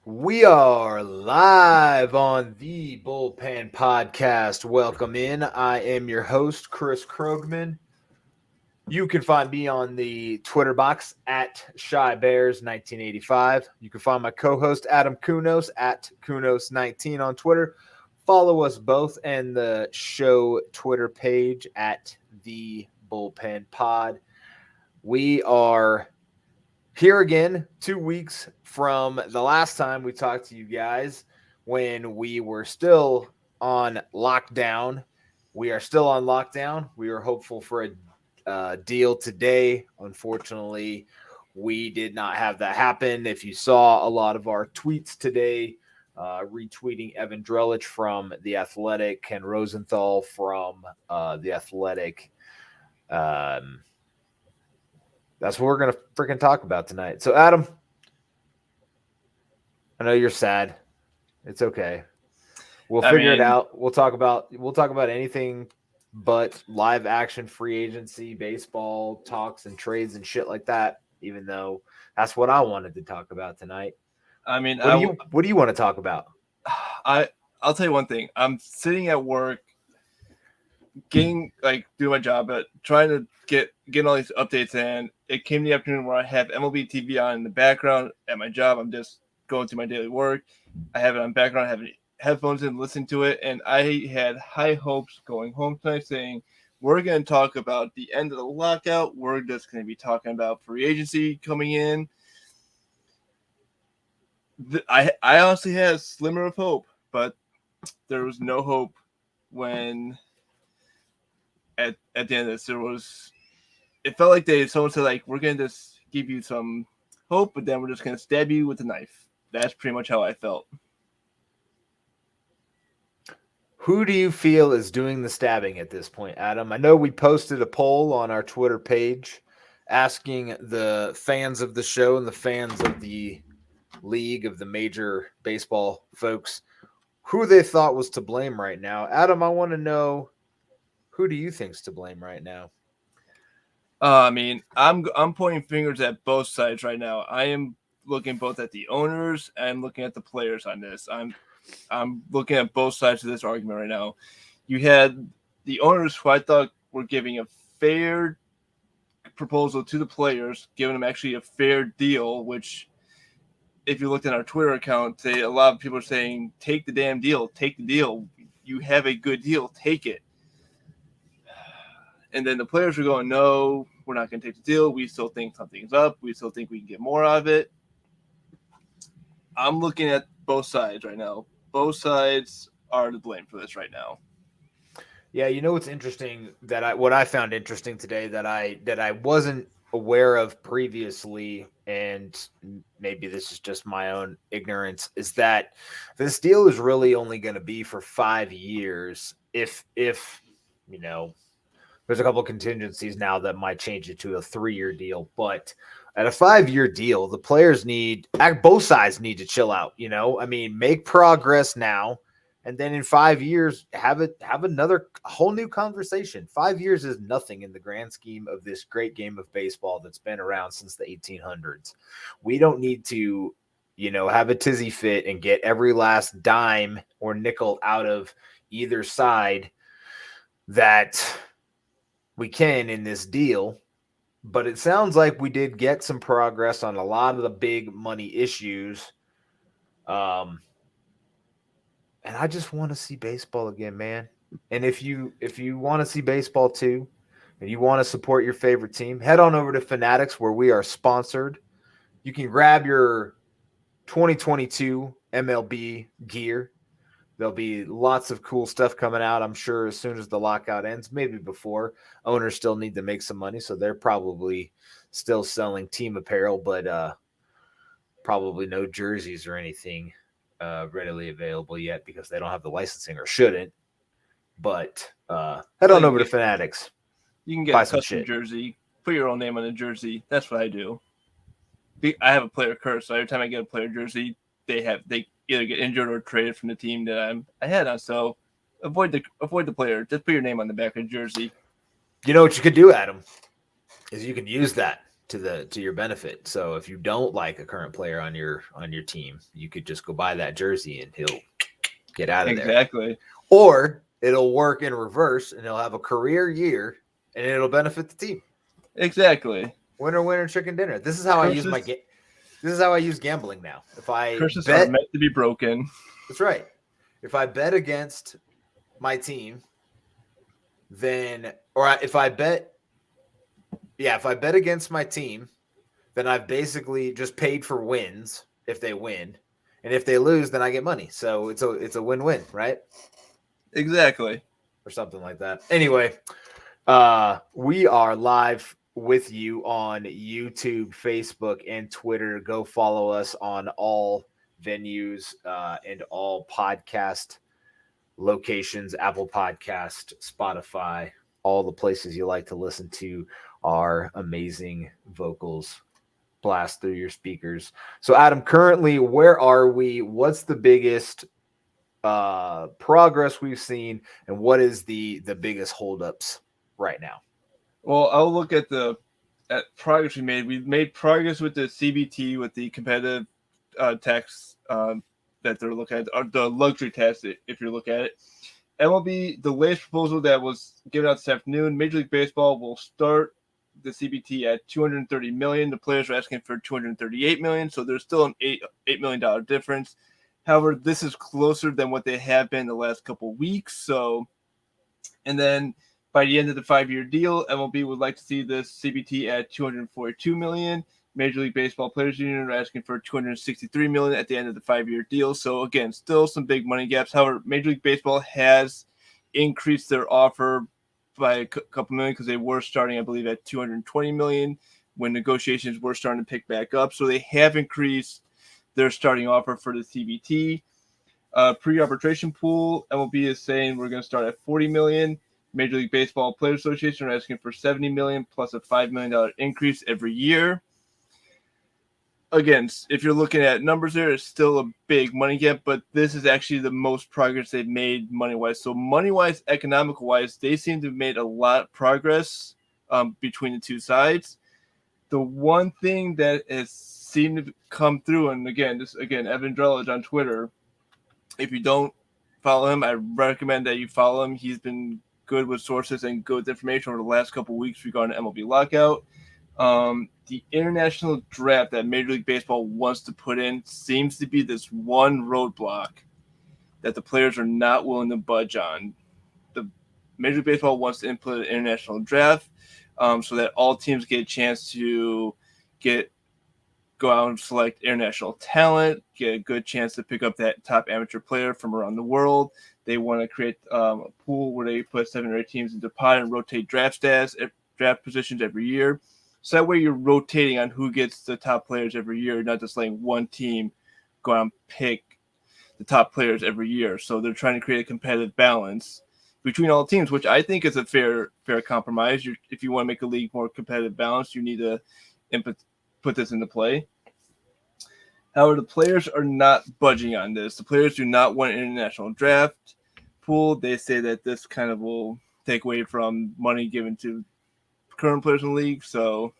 We are live on the Bullpen Podcast. Welcome in. I am your host, Chris Krogman. You can find me on the Twitter box at ShyBears1985. You can find my co-host, Adam Kunos, at Kunos19 on Twitter. Follow us both and the show Twitter page at the Bullpen Pod. We are here again, 2 weeks from the last time we talked to you guys when we were still on lockdown. We are still on lockdown. We are hopeful for a deal today. Unfortunately, we did not have that happen. If you saw a lot of our tweets today, retweeting Evan Drellich from The Athletic, Ken Rosenthal from The Athletic, that's what we're going to freaking talk about tonight. So, Adam, I know you're sad. It's okay. We'll figure it out. We'll talk about anything but live action free agency, baseball talks and trades and shit like that, even though that's what I wanted to talk about tonight. What do you want to talk about? I'll tell you one thing. I'm sitting at work doing my job, but trying to get all these updates, and it came the afternoon where I have MLB TV on in the background at my job. I'm just going through my daily work. I have it on background, I have headphones in, listening to it, and I had high hopes going home tonight saying, we're going to talk about the end of the lockout. We're just going to be talking about free agency coming in. I honestly had a slimmer of hope, but there was no hope when at the end of this, it felt like someone said, we're going to just give you some hope, but then we're just going to stab you with a knife. That's pretty much how I felt. Who do you feel is doing the stabbing at this point, Adam? I know we posted a poll on our Twitter page asking the fans of the show and the fans of the league, of the major baseball folks, who they thought was to blame right now. Adam, I want to know, who do you think's to blame right now? I'm pointing fingers at both sides right now. I am looking both at the owners and looking at the players on this. I'm looking at both sides of this argument right now. You had the owners who I thought were giving a fair proposal to the players, giving them actually a fair deal, which if you looked at our Twitter account, a lot of people are saying, take the damn deal, take the deal. You have a good deal, take it. And then the players were going, no, we're not going to take the deal. We still think something's up. We still think we can get more out of it. I'm looking at both sides right now. Both sides are to blame for this right now. Yeah, you know what's interesting what I found interesting today that I wasn't aware of previously, and maybe this is just my own ignorance, is that this deal is really only going to be for 5 years. If you know, there's a couple of contingencies now that might change it to a 3-year deal, but at a 5-year deal, the players both sides need to chill out. Make progress now, and then in 5 years, have another whole new conversation. 5 years is nothing in the grand scheme of this great game of baseball that's been around since the 1800s. We don't need to, have a tizzy fit and get every last dime or nickel out of either side that we can in this deal. But it sounds like we did get some progress on a lot of the big money issues. And I just want to see baseball again, man. And if you want to see baseball too, and you want to support your favorite team, head on over to Fanatics, where we are sponsored. You can grab your 2022 MLB gear. There'll be lots of cool stuff coming out, I'm sure, as soon as the lockout ends, maybe before. Owners still need to make some money, so they're probably still selling team apparel, but probably no jerseys or anything readily available yet because they don't have the licensing, or shouldn't. But head on over to Fanatics. You can get a custom jersey, put your own name on the jersey. That's what I do. I have a player curse, so every time I get a player jersey, they either get injured or traded from the team that I had on. So avoid the player. Just put your name on the back of the jersey. You know what you could do, Adam, is you can use that to your benefit. So if you don't like a current player on your team, you could just go buy that jersey and he'll get out of there. Exactly. Or it'll work in reverse and he'll have a career year and it'll benefit the team. Exactly. Winner, chicken dinner. This is how I use this is how I use gambling now. If I curses bet, are meant to be broken. that's right. If I bet against my team, then if I bet against my team, then I've basically just paid for wins if they win, and if they lose, then I get money. So it's a win-win, right? Exactly. Or something like that. Anyway, we are live with you on YouTube, Facebook, and Twitter. Go follow us on all venues and all podcast locations, Apple Podcast, Spotify, all the places you like to listen to our amazing vocals blast through your speakers. So Adam, currently, where are we? What's the biggest progress we've seen, and what is the biggest holdups right now? Well, I'll look at progress we made. We've made progress with the CBT, with the competitive tax that they're looking at, or the luxury tax, if you look at it. MLB, the latest proposal that was given out this afternoon, Major League Baseball will start the CBT at $230 million. The players are asking for $238 million, so there's still an $8 million difference. However, this is closer than what they have been the last couple of weeks. So, and then by the end of the 5-year deal, MLB would like to see this CBT at $242 million. Major League Baseball Players Union are asking for $263 million at the end of the 5-year deal. So again, still some big money gaps. However, Major League Baseball has increased their offer by a couple million, because they were starting, I believe, at $220 million when negotiations were starting to pick back up. So they have increased their starting offer for the CBT. Pre-arbitration pool, MLB is saying we're going to start at $40 million. Major League Baseball Players Association are asking for $70 million plus a $5 million increase every year. Again, if you're looking at numbers there, it's still a big money gap, but this is actually the most progress they've made money-wise. So money-wise, economic-wise, they seem to have made a lot of progress between the two sides. The one thing that has seemed to come through, and again, Evan Drellich on Twitter, if you don't follow him, I recommend that you follow him. He's been good with sources and good information over the last couple of weeks regarding MLB lockout. The international draft that Major League Baseball wants to put in seems to be this one roadblock that the players are not willing to budge on. The Major League Baseball wants to input an international draft so that all teams get a chance to go out and select international talent, get a good chance to pick up that top amateur player from around the world. They want to create a pool where they put 7 or 8 teams into pot and rotate draft positions every year. So that way you're rotating on who gets the top players every year, not just letting one team go out and pick the top players every year. So they're trying to create a competitive balance between all teams, which I think is a fair compromise. If you want to make a league more competitive balance, you need to put this into play. However, the players are not budging on this. The players do not want an international draft pool. They say that this kind of will take away from money given to current players in the league. So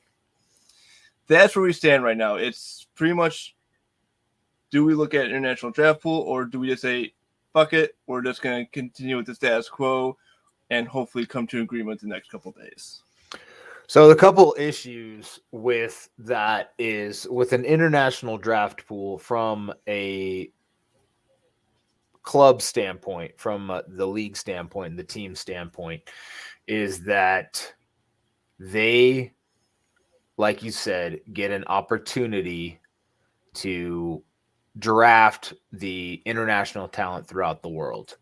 that's where we stand right now. It's pretty much, do we look at an international draft pool, or do we just say, fuck it, we're just going to continue with the status quo and hopefully come to an agreement the next couple of days? So the couple issues with that is, with an international draft pool, from a club standpoint, from the league standpoint, the team standpoint, is that they, like you said, get an opportunity to draft the international talent throughout the world.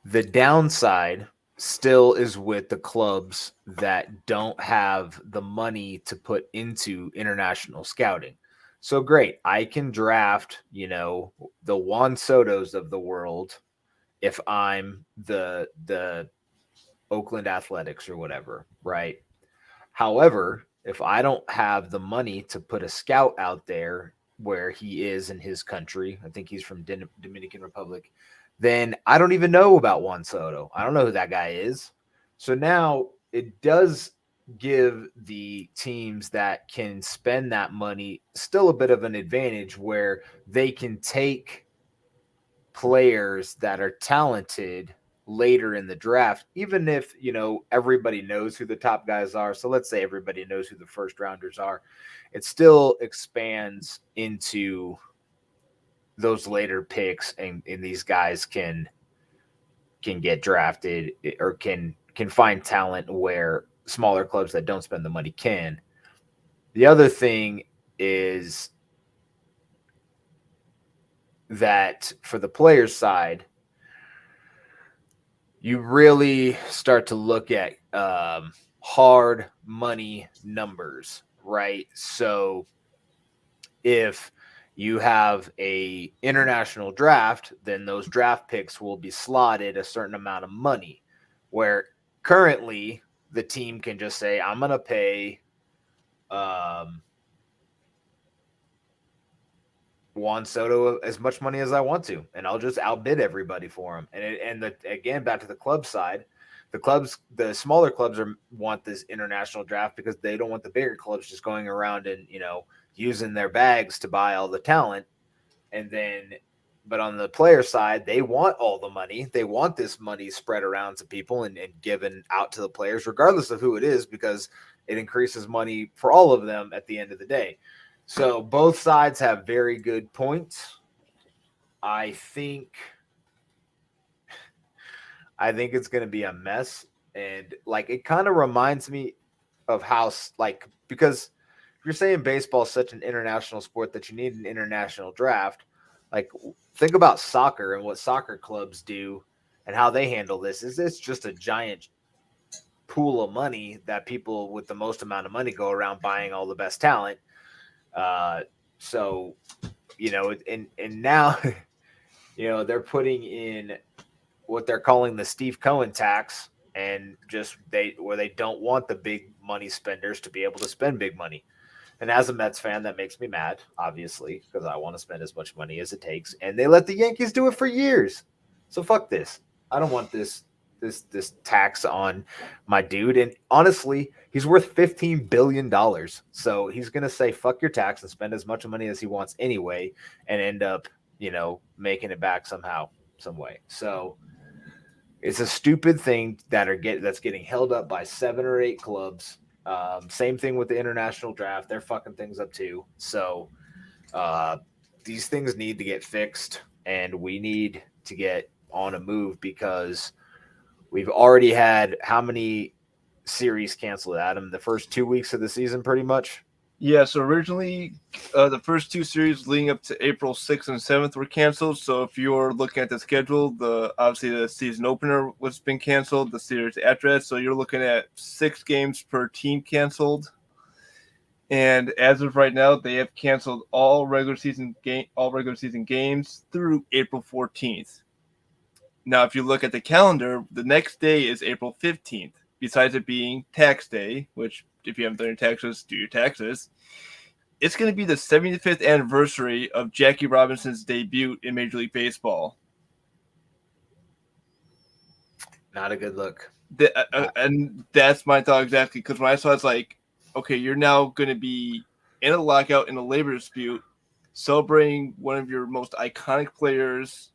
The downside still is with the clubs that don't have the money to put into international scouting. So great, I can draft, the Juan Sotos of the world if I'm the Oakland Athletics or whatever, right? However, if I don't have the money to put a scout out there where he is in his country, I think he's from Dominican Republic, then I don't even know about Juan Soto. I don't know who that guy is. So now it does give the teams that can spend that money still a bit of an advantage where they can take players that are talented later in the draft, even if, everybody knows who the top guys are. So let's say everybody knows who the first rounders are. It still expands into those later picks, and these guys can get drafted or can find talent where smaller clubs that don't spend the money can. The other thing is that for the players side, you really start to look at hard money numbers, right? So if you have a international draft, then those draft picks will be slotted a certain amount of money, where currently the team can just say, I'm going to pay Juan Soto as much money as I want to, and I'll just outbid everybody for him. Again, back to the club side, the smaller clubs want this international draft because they don't want the bigger clubs just going around and using their bags to buy all the talent. But on the player side, they want all the money. They want this money spread around to people and given out to the players, regardless of who it is, because it increases money for all of them at the end of the day. So both sides have very good points. I think it's going to be a mess, and it kind of reminds me of how because if you're saying baseball is such an international sport that you need an international draft, think about soccer and what soccer clubs do and how they handle this. Is this just a giant pool of money that people with the most amount of money go around buying all the best talent? So, and now, they're putting in what they're calling the Steve Cohen tax, and where they don't want the big money spenders to be able to spend big money. And as a Mets fan, that makes me mad, obviously, because I want to spend as much money as it takes. And they let the Yankees do it for years. So fuck this. I don't want this tax on my dude. And honestly, he's worth $15 billion. So he's going to say, fuck your tax and spend as much money as he wants anyway and end up, making it back somehow, some way. So it's a stupid thing that's getting held up by 7 or 8 clubs. Same thing with the international draft. They're fucking things up too. So these things need to get fixed, and we need to get on a move because we've already had how many series canceled, Adam? The first 2 weeks of the season, pretty much? Yeah, so originally the first 2 series leading up to April 6th and 7th were canceled. So if you're looking at the schedule, obviously the season opener was been canceled, the series after that. So you're looking at 6 games per team canceled. And as of right now, they have canceled all regular season games through April 14th. Now, if you look at the calendar, the next day is April 15th. Besides it being tax day, which if you haven't done your taxes, do your taxes. It's going to be the 75th anniversary of Jackie Robinson's debut in Major League Baseball. Not a good look. And that's my thought exactly, because when I saw it, it's like, okay, you're now going to be in a lockout, in a labor dispute, celebrating one of your most iconic players'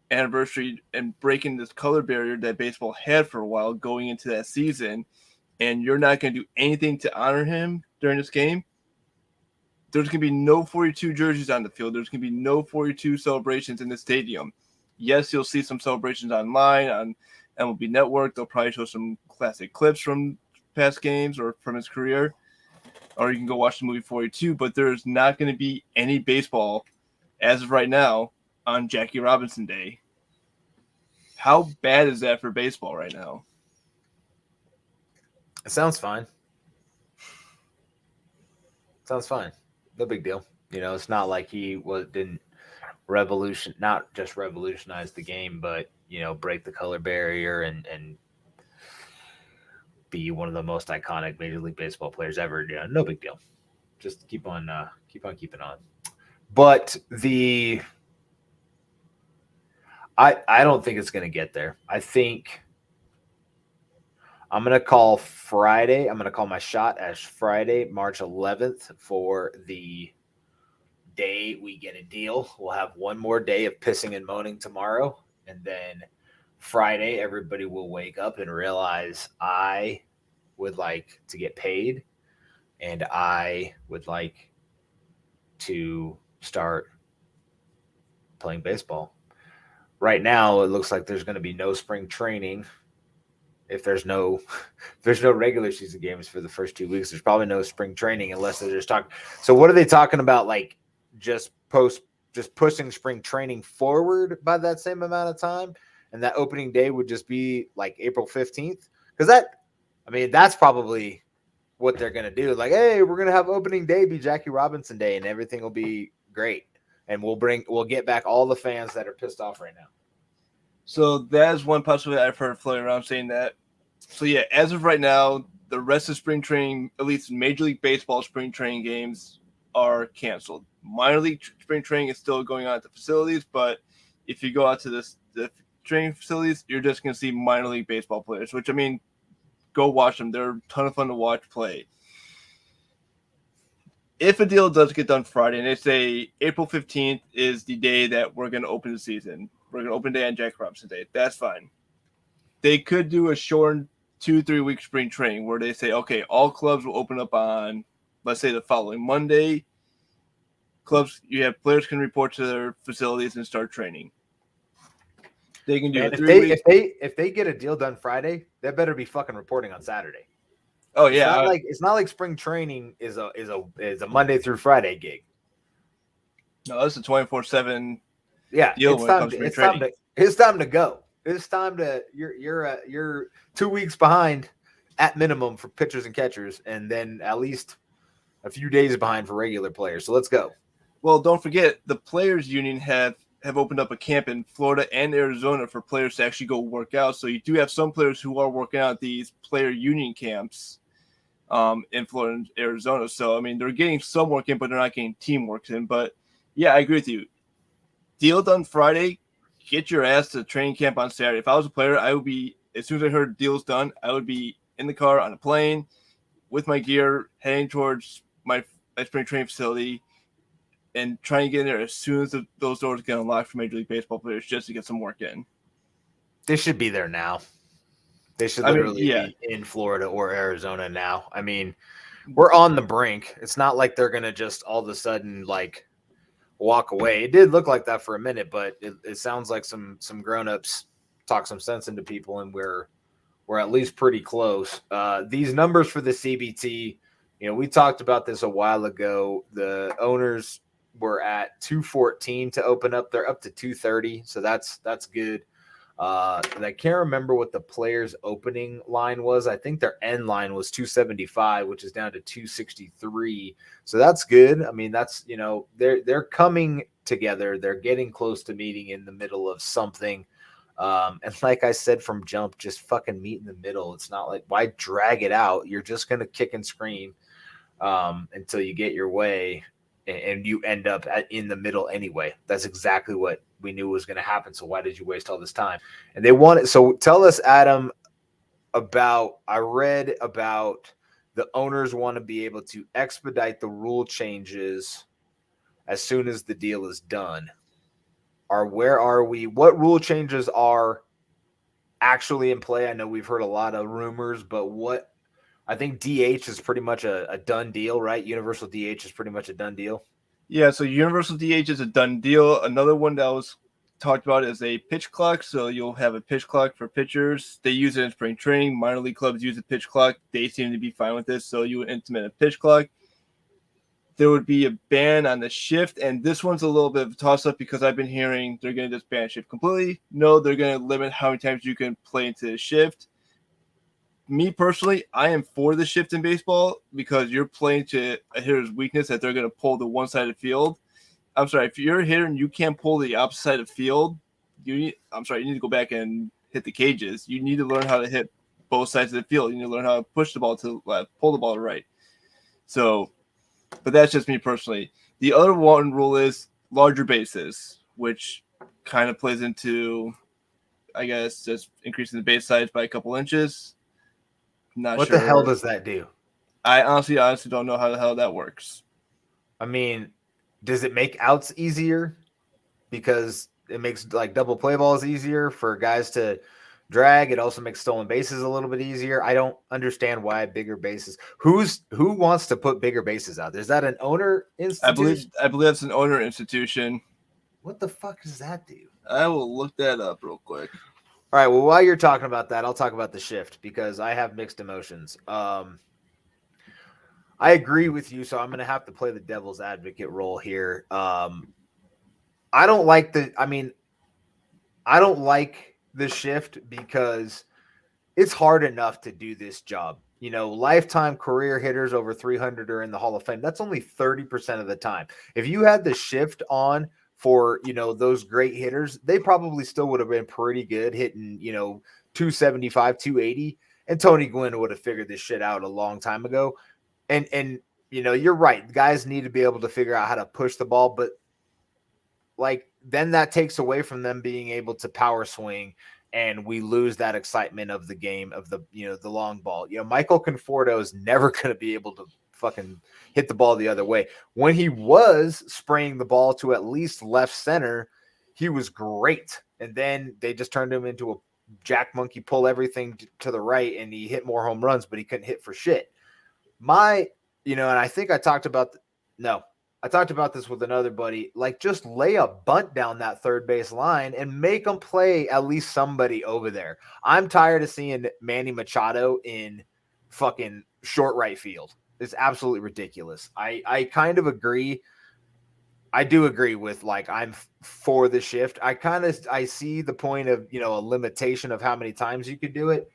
anniversary and breaking this color barrier that baseball had for a while going into that season, and you're not going to do anything to honor him during this game. There's going to be no 42 jerseys on the field. There's going to be no 42 celebrations in the stadium. Yes, you'll see some celebrations online on MLB Network. They'll probably show some classic clips from past games or from his career, or you can go watch the movie 42, but there's not going to be any baseball as of right now on Jackie Robinson Day. How bad is that for baseball right now? It sounds fine. No big deal. It's not like he didn't not just revolutionize the game, but break the color barrier and be one of the most iconic Major League Baseball players ever. No big deal. Just keep on keeping on. But I don't think it's going to get there. I think I'm going to call Friday. I'm going to call my shot as Friday, March 11th for the day we get a deal. We'll have one more day of pissing and moaning tomorrow. And then Friday, everybody will wake up and realize I would like to get paid and I would like to start playing baseball. Right now, it looks like there's going to be no spring training. If there's no regular season games for the first 2 weeks, there's probably no spring training unless they're just talking. So what are they talking about? Like just pushing spring training forward by that same amount of time, and that opening day would just be like April 15th. Because that's probably what they're gonna do. Like, hey, we're gonna have opening day be Jackie Robinson Day, and everything will be great, and we'll get back all the fans that are pissed off right now. So that is one possibility I've heard floating around saying that. So yeah, as of right now, the rest of spring training, at least Major League Baseball spring training games, are canceled. Minor league spring training is still going on at the facilities, but if you go out to the training facilities, you're just going to see minor league baseball players, which, I mean, go watch them. They're a ton of fun to watch play. If a deal does get done Friday, and they say April 15th is the day that we're going to open the season, we're going to open day on Jack Robinson Day, that's fine. They could do a short 2-3 week spring training where they say, okay, all clubs will open up on, let's say, the following Monday. Clubs, you have players can report to their facilities and start training. They can do Man, it 3 weeks. If they get a deal done Friday, they better be fucking reporting on Saturday. Oh yeah, it's not like spring training is a Monday through Friday gig. No, that's a 24/7. Yeah, deal it's when it time comes to to it's training. time to it's time to go. It's time to you're 2 weeks behind at minimum for pitchers and catchers, and then at least a few days behind for regular players. So let's go. Well, don't forget the players union have opened up a camp in Florida and Arizona for players to actually go work out. So you do have some players who are working out at these player union camps in Florida and Arizona. So I mean, they're getting some work in, but they're not getting teamwork in. But yeah, I agree with you. Deal done Friday. Get your ass to training camp on Saturday. If I was a player, I would be, as soon as I heard deal's done, I would be in the car on a plane with my gear heading towards my spring training facility and trying to get in there as soon as those doors get unlocked for Major League Baseball players just to get some work in. They should be there now. They should literally be in Florida or Arizona now. I mean, we're on the brink. It's not like they're going to just all of a sudden like walk away. It did look like that for a minute, but it sounds like some grown-ups talk some sense into people, and we're at least pretty close. These numbers for the CBT, we talked about this a while ago. The owners were at 214 to open up. They're up to 230, so that's good. I can't remember what the players' opening line was. I think their end line was 275, which is down to 263. So that's good. I mean, that's they're coming together. They're getting close to meeting in the middle of something. And like I said from jump, just fucking meet in the middle. It's not like why drag it out. You're just gonna kick and scream until you get your way, and you end up in the middle anyway. That's exactly what we knew was going to happen. So why did you waste all this time? And they want it. So tell us, Adam, I read about the owners want to be able to expedite the rule changes as soon as the deal is done. Where are we? What rule changes are actually in play? I know we've heard a lot of rumors, but I think DH is pretty much a done deal, right? Universal DH is pretty much a done deal. Yeah, so Universal DH is a done deal. Another one that was talked about is a pitch clock. So you'll have a pitch clock for pitchers. They use it in spring training. Minor league clubs use a pitch clock. They seem to be fine with this. So you would implement a pitch clock. There would be a ban on the shift. And this one's a little bit of a toss-up because I've been hearing they're going to just ban shift completely. No, they're going to limit how many times you can play into the shift. Me personally, I am for the shift in baseball because you're playing to a hitter's weakness that they're going to pull the one side of the field. I'm sorry, if you're a hitter and you can't pull the opposite side of the field, you need to go back and hit the cages. You need to learn how to hit both sides of the field. You need to learn how to push the ball to the left, pull the ball to the right. So, but that's just me personally. The other one rule is larger bases, which kind of plays into, I guess, just increasing the base size by a couple inches. Not What sure. the hell does that do? I honestly don't know how the hell that works. I mean, does it make outs easier because it makes like double play balls easier for guys to drag? It also makes stolen bases a little bit easier. I don't understand why bigger bases. Who wants to put bigger bases out there? Is that an owner institution? I believe that's an owner institution. What the fuck does that do? I will look that up real quick. All right. Well, while you're talking about that, I'll talk about the shift because I have mixed emotions. I agree with you, so I'm going to have to play the devil's advocate role here. I don't like the shift because it's hard enough to do this job. You know, lifetime career hitters over 300 are in the Hall of Fame. That's only 30% of the time. If you had the shift on for, you know, those great hitters, they probably still would have been pretty good hitting, you know, 275, 280. And Tony Gwynn would have figured this shit out a long time ago. And you know, you're right. Guys need to be able to figure out how to push the ball, but like then that takes away from them being able to power swing, and we lose that excitement of the game of the, you know, the long ball. You know, Michael Conforto is never going to be able to fucking hit the ball the other way. When he was spraying the ball to at least left center, he was great. And then they just turned him into a jack monkey, pull everything to the right, and he hit more home runs, but he couldn't hit for shit. And I think I talked about this with another buddy. Like, just lay a bunt down that third base line and make them play at least somebody over there. I'm tired of seeing Manny Machado in fucking short right field. It's absolutely ridiculous. I kind of agree. I do agree with, like, I'm for the shift. I see the point of, you know, a limitation of how many times you could do it.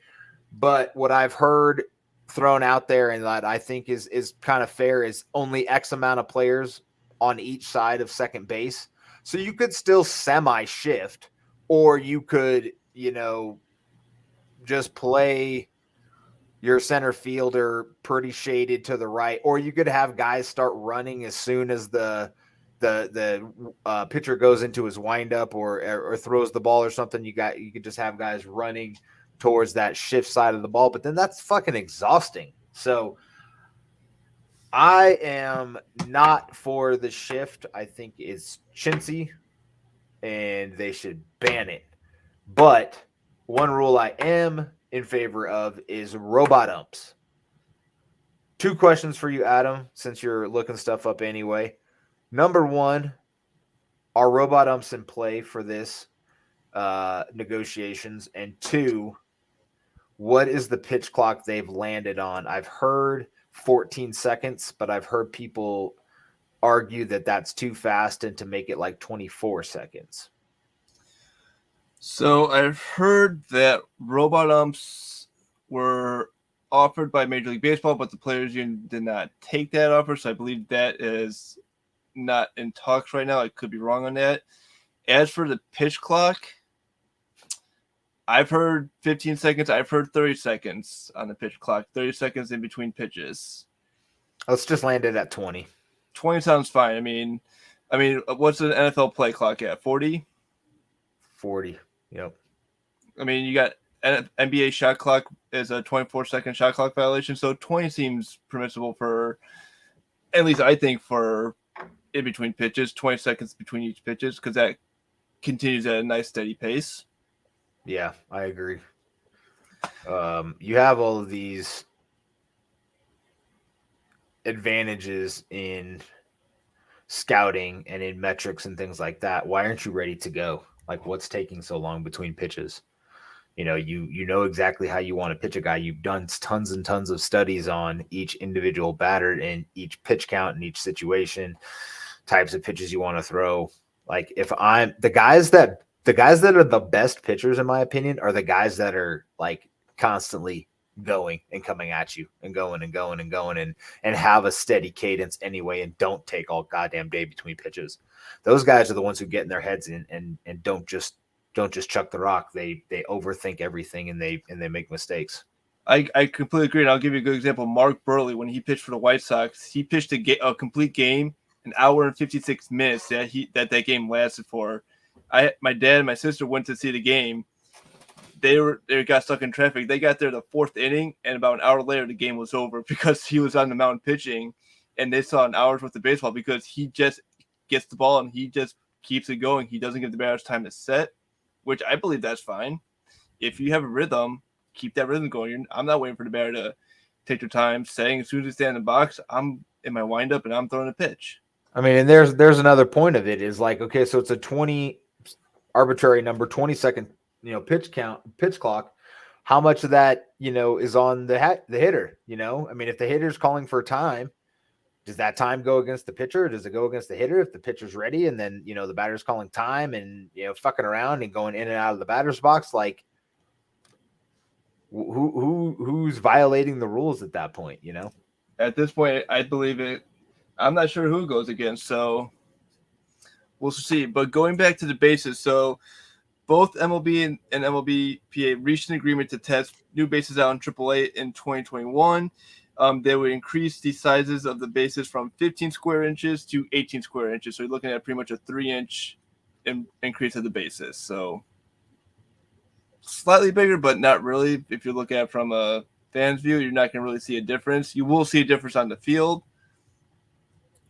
But what I've heard thrown out there and that I think is kind of fair is only X amount of players on each side of second base. So you could still semi shift, or you could, you know, just play your center fielder pretty shaded to the right, or you could have guys start running as soon as the pitcher goes into his windup or throws the ball or something. You could just have guys running towards that shift side of the ball, but then that's fucking exhausting. So I am not for the shift. I think it's chintzy and they should ban it. But one rule I am in favor of is robot umps. 2 questions for you, Adam, since you're looking stuff up anyway. Number 1, are robot umps in play for this negotiations? And 2, what is the pitch clock they've landed on? I've heard 14 seconds, but I've heard people argue that that's too fast and to make it like 24 seconds. So I've heard that robot umps were offered by Major League Baseball, but the Players Union did not take that offer. So I believe that is not in talks right now. I could be wrong on that. As for the pitch clock, I've heard 15 seconds. I've heard 30 seconds on the pitch clock. 30 seconds in between pitches. Let's just land it at 20. 20 sounds fine. I mean, what's an NFL play clock at? 40? 40. Yep. I mean, you got NBA shot clock is a 24-second shot clock violation, so 20 seems permissible for, at least I think, for in between pitches, 20 seconds between each pitches, because that continues at a nice steady pace. Yeah, I agree. You have all of these advantages in scouting and in metrics and things like that. Why aren't you ready to go? Like, what's taking so long between pitches? You know, you know exactly how you want to pitch a guy. You've done tons and tons of studies on each individual batter and each pitch count in each situation, types of pitches you want to throw. Like, if I'm the guys that are the best pitchers, in my opinion, are the guys that are like constantly going and coming at you and going and going and going and have a steady cadence anyway, and don't take all goddamn day between pitches. Those guys are the ones who get in their heads and don't just chuck the rock. They overthink everything and they make mistakes. I completely agree. And I'll give you a good example. Mark Burley, when he pitched for the White Sox, he pitched a complete game, an hour and 56 minutes that game lasted for. My dad and my sister went to see the game. they got stuck in traffic. They got there the fourth inning, and about an hour later, the game was over because he was on the mound pitching, and they saw an hour's worth of baseball because he just gets the ball and he just keeps it going. He doesn't give the batters time to set, which I believe that's fine. If you have a rhythm, keep that rhythm going. I'm not waiting for the batter to take their time setting. As soon as they stand in the box, I'm in my windup and I'm throwing a pitch. I mean, and there's another point of it is like, okay, so it's a 20 arbitrary number, 20-second, pitch clock. How much of that, is on the hitter? I mean, if the hitter's calling for time, does that time go against the pitcher? Or does it go against the hitter if the pitcher's ready and then, the batter's calling time and, fucking around and going in and out of the batter's box? Like, who's violating the rules at that point, At this point, I believe it. I'm not sure who it goes against, so we'll see. But going back to the bases, so both MLB and MLBPA reached an agreement to test new bases out in AAA in 2021. They would increase the sizes of the bases from 15 square inches to 18 square inches. So you're looking at pretty much a 3-inch increase of the bases. So slightly bigger, but not really. If you look at it from a fan's view, you're not going to really see a difference. You will see a difference on the field.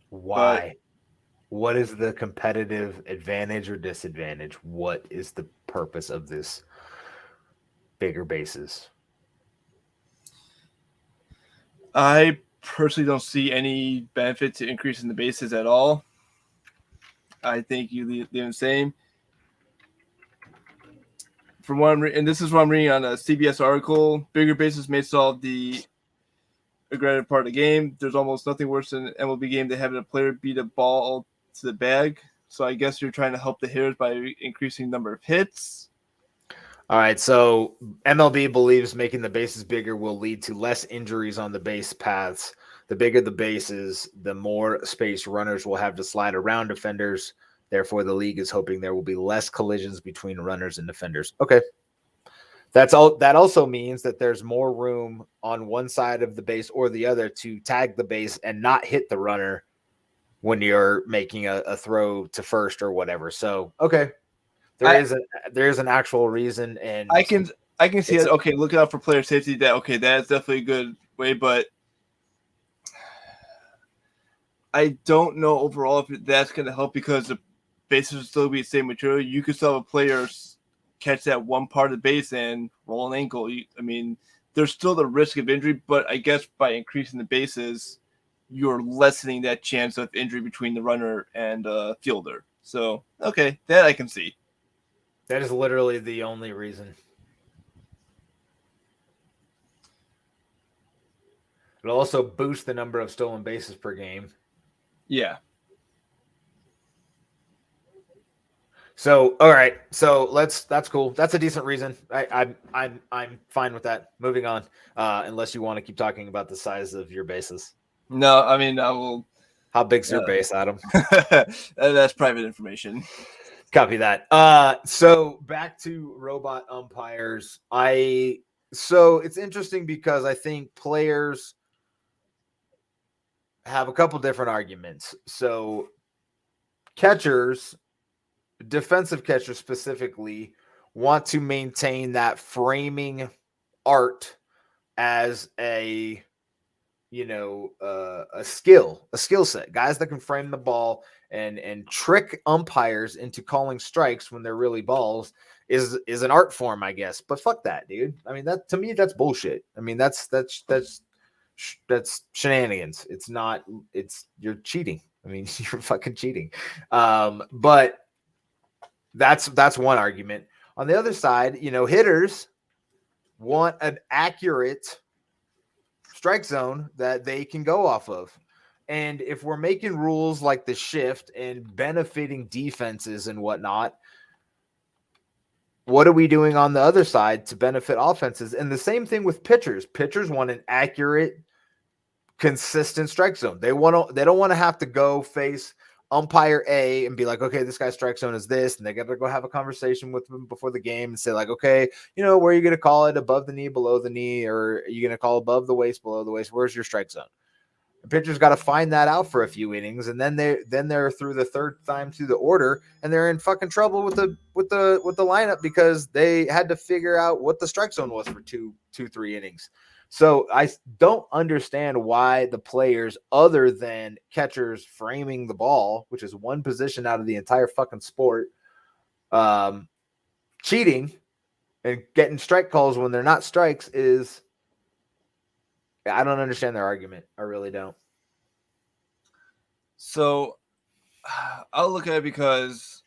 Why? What is the competitive advantage or disadvantage? What is the purpose of this bigger bases? I personally don't see any benefit to increasing the bases at all. I think you leave them the same. From what and this is what I'm reading on a CBS article, bigger bases may solve the aggressive part of the game. There's almost nothing worse than an MLB game than having a player beat a ball to the bag. So I guess you're trying to help the hitters by increasing the number of hits. All right, so MLB believes making the bases bigger will lead to less injuries on the base paths. The bigger the bases, the more space runners will have to slide around defenders. Therefore, the league is hoping there will be less collisions between runners and defenders. Okay. That's all. That also means that there's more room on one side of the base or the other to tag the base and not hit the runner when you're making a throw to first or whatever. So, okay. There is an actual reason, and I can see it. Okay, looking out for player safety. That is definitely a good way, but I don't know overall if that's going to help because the bases will still be the same material. You could still have a player catch that one part of the base and roll an ankle. I mean, there's still the risk of injury, but I guess by increasing the bases, you're lessening that chance of injury between the runner and fielder. So, okay, that I can see. That is literally the only reason. It'll also boost the number of stolen bases per game. Yeah. So, all right. So that's cool. That's a decent reason. I'm fine with that. Moving on. Unless you want to keep talking about the size of your bases. No, I mean, I will. How big's your base, Adam? That's private information. Copy that. So back to robot umpires. So it's interesting because I think players have a couple different arguments. So catchers, defensive catchers specifically, want to maintain that framing art as a skill set. Guys that can frame the ball and trick umpires into calling strikes when they're really balls is an art form, I guess. But fuck that, dude. I mean, that to me, that's bullshit. I mean, that's shenanigans. You're cheating. I mean, you're fucking cheating. But that's one argument. On the other side, hitters want an accurate strike zone that they can go off of. And if we're making rules like the shift and benefiting defenses and whatnot, what are we doing on the other side to benefit offenses? And the same thing with pitchers. Pitchers want an accurate, consistent strike zone. They don't want to have to go face umpire A and be like, okay, this guy's strike zone is this, and they got to go have a conversation with them before the game and say like, okay, where are you going to call it? Above the knee, below the knee, or are you going to call above the waist, below the waist? Where's your strike zone? The pitcher's got to find that out for a few innings, and then they're through the third time through the order, and they're in fucking trouble with the lineup because they had to figure out what the strike zone was for 3 innings. So I don't understand why the players, other than catchers framing the ball, which is one position out of the entire fucking sport, cheating and getting strike calls when they're not strikes is. I don't understand their argument. I really don't. So I'll look at it because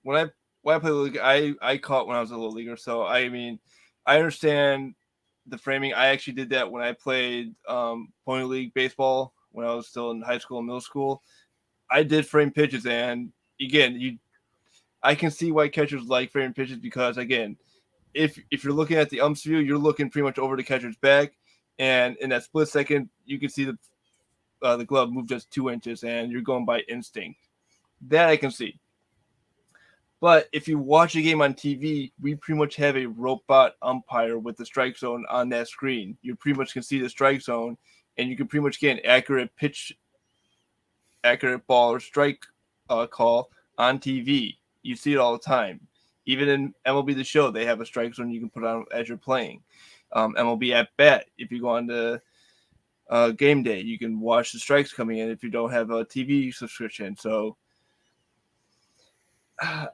when I play league, I caught when I was a little leaguer. So I mean, I understand the framing. I actually did that when I played pony league baseball when I was still in high school and middle school. I did frame pitches, and again, I can see why catchers like framing pitches because again, if you're looking at the ump's view, you're looking pretty much over the catcher's back, and in that split second, you can see the glove move just 2 inches, and you're going by instinct. That I can see. But if you watch a game on TV, we pretty much have a robot umpire with the strike zone on that screen. You pretty much can see the strike zone, and you can pretty much get an accurate ball or strike call on TV. You see it all the time. Even in MLB The Show, they have a strike zone you can put on as you're playing. MLB At Bat, if you go on to game day, you can watch the strikes coming in if you don't have a TV subscription. So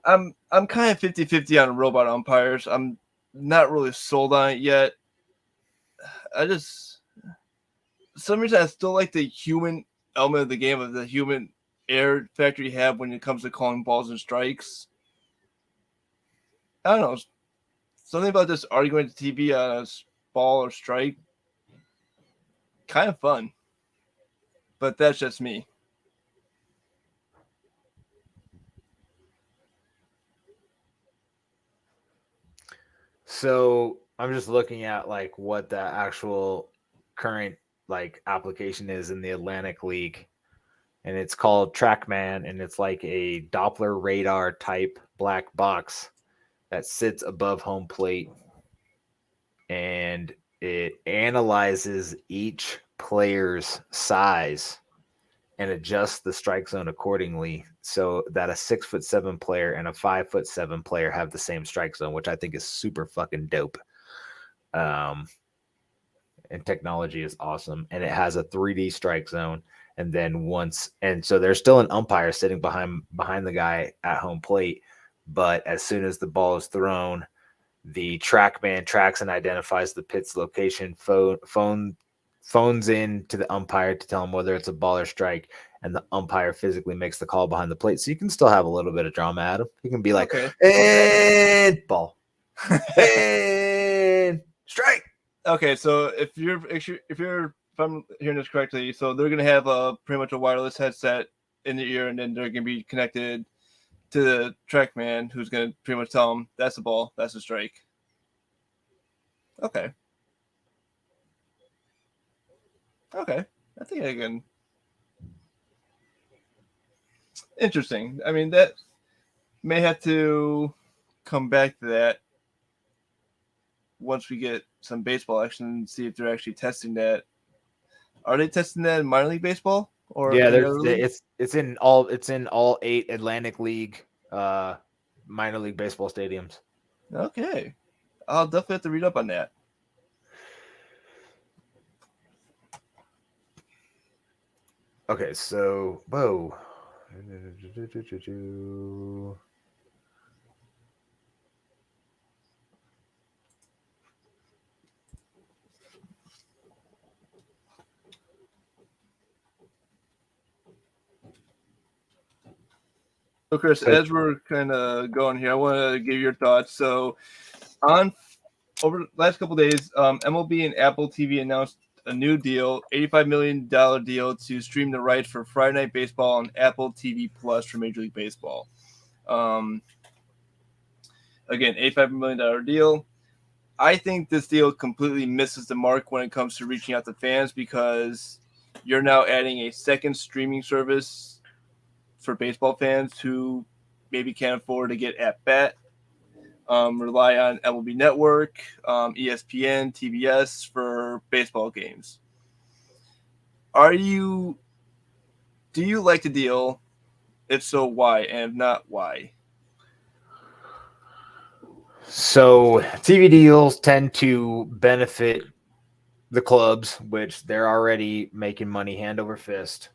I'm kind of 50-50 on robot umpires. I'm not really sold on it yet. Some reason I still like the human element of the game, of the human air factor you have when it comes to calling balls and strikes. I don't know. Something about this arguing to TV on a ball or strike, kind of fun. But that's just me. So I'm just looking at like what the actual current like application is in the Atlantic League, and it's called TrackMan, and it's like a Doppler radar type black box that sits above home plate, and it analyzes each player's size and adjusts the strike zone accordingly so that a 6'7" player and a 5'7" player have the same strike zone, which I think is super fucking dope. And technology is awesome, and it has a 3D strike zone. And then so there's still an umpire sitting behind the guy at home plate. But as soon as the ball is thrown, the TrackMan tracks and identifies the pit's location, phones in to the umpire to tell him whether it's a ball or strike, and the umpire physically makes the call behind the plate. So you can still have a little bit of drama at him. You can be like, okay, and ball, and strike. Okay, so if I'm hearing this correctly, so they're gonna have pretty much a wireless headset in the ear, and then they're gonna be connected to the TrackMan, who's gonna pretty much tell them that's a ball, that's a strike. Okay, I think I can. Interesting. I mean, that may have to come back to that once we get some baseball action and see if they're actually testing that. Are they testing that in minor league baseball? Or yeah, it's in all 8 Atlantic League minor league baseball stadiums. Okay, I'll definitely have to read up on that. Okay, so whoa. So, Chris, as we're kind of going here, I want to give your thoughts. So, over the last couple of days, MLB and Apple TV announced a new deal, $85 million deal to stream the rights for Friday Night Baseball on Apple TV Plus for Major League Baseball. Again, $85 million deal. I think this deal completely misses the mark when it comes to reaching out to fans because you're now adding a second streaming service for baseball fans who maybe can't afford to get At Bat, rely on MLB Network, ESPN, TBS for baseball games. Do you like the deal? If so, why? And if not, why? So TV deals tend to benefit the clubs, which they're already making money hand over fist.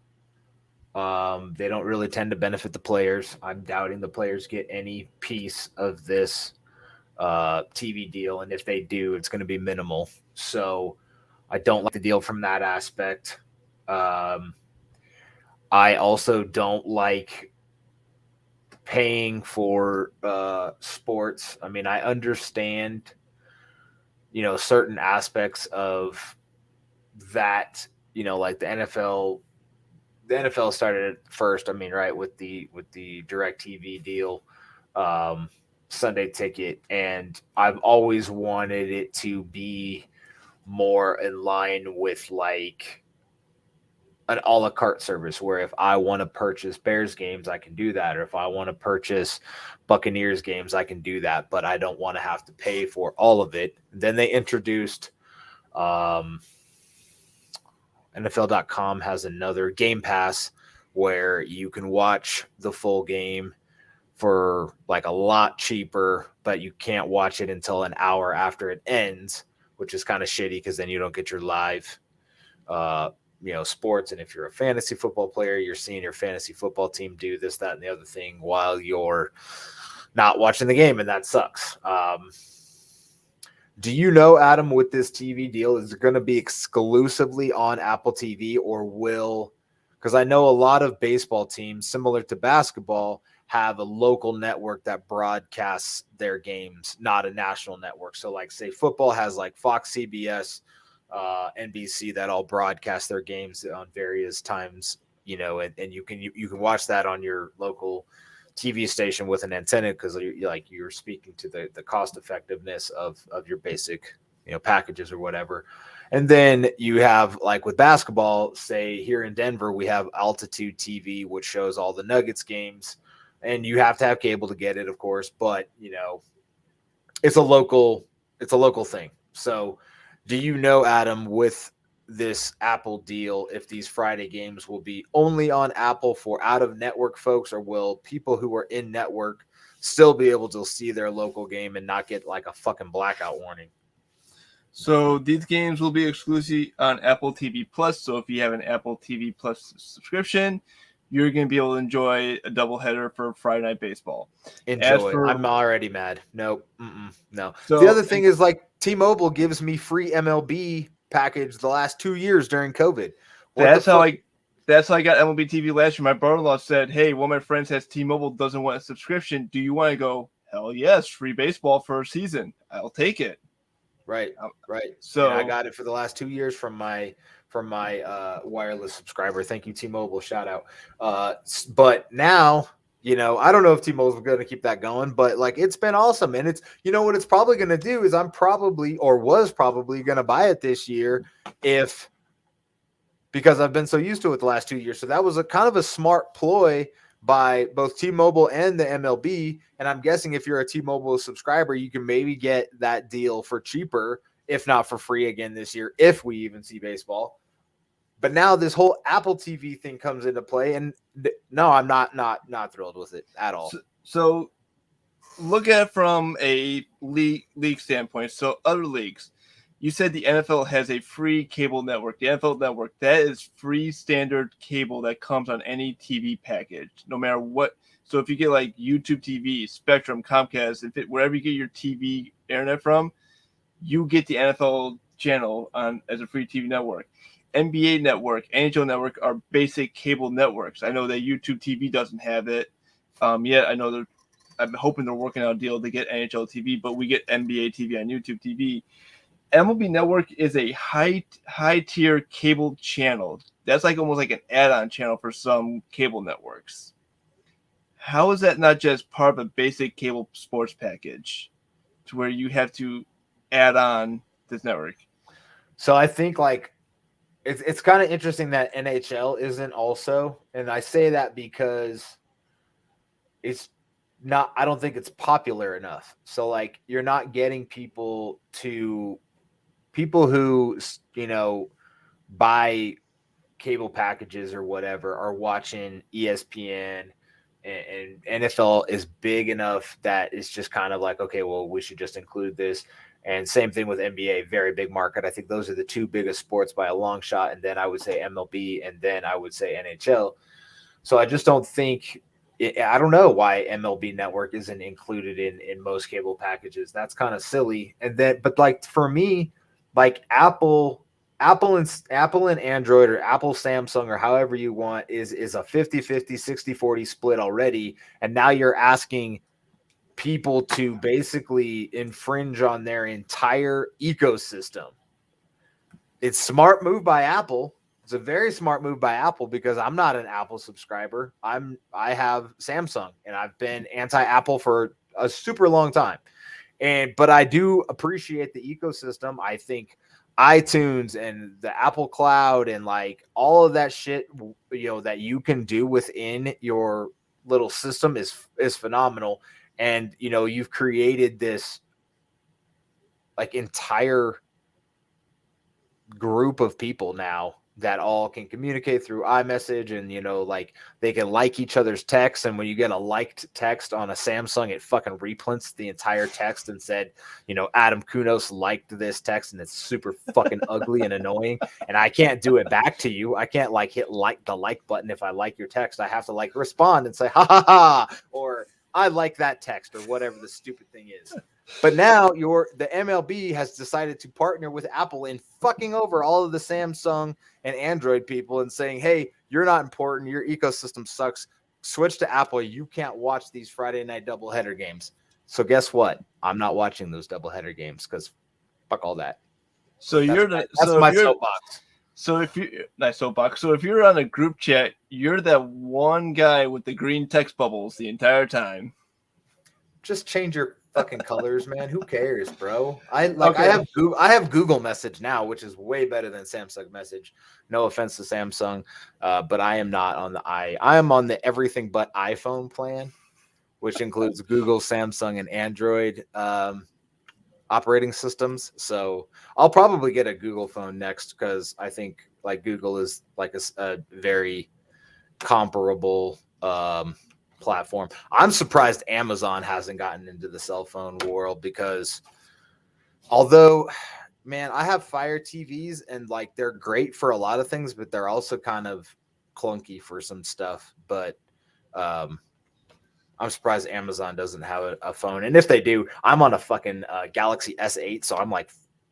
They don't really tend to benefit the players. I'm doubting the players get any piece of this TV deal, and if they do, it's going to be minimal. So I don't like the deal from that aspect. Um, I also don't like paying for sports. I mean, I understand, certain aspects of that. Like the NFL started first. I mean, right, with the Direct TV deal, um, Sunday Ticket, and I've always wanted it to be more in line with like an a la carte service where if I want to purchase Bears games, I can do that. Or if I want to purchase Buccaneers games, I can do that. But I don't want to have to pay for all of it. Then they introduced um, NFL.com has another Game Pass where you can watch the full game for like a lot cheaper, but you can't watch it until an hour after it ends, which is kind of shitty because then you don't get your live uh, sports. And if you're a fantasy football player, you're seeing your fantasy football team do this, that, and the other thing while you're not watching the game, and that sucks. Do you know, Adam, with this TV deal, is it going to be exclusively on Apple TV or will? Because I know a lot of baseball teams, similar to basketball, have a local network that broadcasts their games, not a national network. So, like, say football has like Fox, CBS, NBC that all broadcast their games on various times, and you can watch that on your local TV station with an antenna because you're speaking to the cost effectiveness of your basic packages or whatever. And then you have like with basketball, say here in Denver, we have Altitude TV, which shows all the Nuggets games, and you have to have cable to get it, of course. But it's a local thing. So, do you know, Adam, with this Apple deal, if these Friday games will be only on Apple for out of network folks, or will people who are in network still be able to see their local game and not get like a fucking blackout warning? So these games will be exclusive on Apple TV Plus. So if you have an Apple TV Plus subscription, you're going to be able to enjoy a doubleheader for Friday Night Baseball. Enjoy. I'm already mad. Nope. No. So the other thing is like T-Mobile gives me free MLB package the last 2 years during COVID. That's how I got MLB TV last year. My brother-in-law said, "Hey, one of my friends has T-Mobile, doesn't want a subscription. Do you want to go?" Hell yes, free baseball for a season. I'll take it. Right. So and I got it for the last 2 years from my wireless subscriber. Thank you, T-Mobile. Shout out. But now, I don't know if T-Mobile's going to keep that going, but like it's been awesome. And it's what it's probably going to do is I'm probably or was probably going to buy it this year because I've been so used to it the last 2 years. So that was a kind of a smart ploy by both T-Mobile and the MLB. And I'm guessing if you're a T-Mobile subscriber, you can maybe get that deal for cheaper, if not for free again this year, if we even see baseball. But now this whole Apple TV thing comes into play, and no, I'm not thrilled with it at all. So look at it from a league standpoint. So other leagues, you said the NFL has a free cable network. The NFL network, that is free standard cable that comes on any TV package, no matter what. So if you get like YouTube TV, Spectrum, Comcast, wherever you get your TV internet from, you get the NFL channel on as a free TV network. NBA Network, NHL Network are basic cable networks. I know that YouTube TV doesn't have it yet. I know I'm hoping they're working out a deal to get NHL TV, but we get NBA TV on YouTube TV. MLB Network is a high tier cable channel. That's like almost like an add-on channel for some cable networks. How is that not just part of a basic cable sports package to where you have to add on this network? So I think like it's kind of interesting that NHL isn't also, and I say that because it's not, I don't think it's popular enough. So like you're not getting people who, buy cable packages or whatever are watching ESPN, and NFL is big enough that it's just kind of like, okay, well, we should just include this. And same thing with NBA, very big market. I think those are the two biggest sports by a long shot. And then I would say MLB, and then I would say NHL. So I just don't think, I don't know why MLB Network isn't included in most cable packages. That's kind of silly. And then, but like for me, like Apple and Android, or Apple Samsung, or however you want, is a 50-50, 60-40 split already. And now you're asking people to basically infringe on their entire ecosystem. It's smart move by Apple. It's a very smart move by Apple, because I'm not an Apple subscriber. I have Samsung, and I've been anti-Apple for a super long time. But I do appreciate the ecosystem. I think iTunes and the Apple Cloud and like all of that shit, that you can do within your little system is phenomenal. And you've created this like entire group of people now that all can communicate through iMessage, and like they can like each other's texts. And when you get a liked text on a Samsung, it fucking reprints the entire text and said, Adam Kunos liked this text, and it's super fucking ugly and annoying. And I can't do it back to you. I can't hit the like button if I like your text. I have to respond and say ha ha ha, or I like that text, or whatever the stupid thing is. But now the MLB has decided to partner with Apple in fucking over all of the Samsung and Android people and saying, hey, you're not important. Your ecosystem sucks. Switch to Apple. You can't watch these Friday night doubleheader games. So guess what? I'm not watching those doubleheader games, because fuck all that. So that's my soapbox. So if you're on a group chat, you're that one guy with the green text bubbles the entire time. Just change your fucking colors, man. Who cares, bro? I have Google Message now, which is way better than Samsung Message. No offense to Samsung, but I am not on I am on the everything but iPhone plan, which includes Google, Samsung, and Android operating systems. So I'll probably get a Google phone next, because I think like Google is like a very comparable platform. I'm surprised Amazon hasn't gotten into the cell phone world, because although, man, I have Fire TVs, and like they're great for a lot of things, but they're also kind of clunky for some stuff. But I'm surprised Amazon doesn't have a phone. And if they do, I'm on a fucking Galaxy S8, so I'm like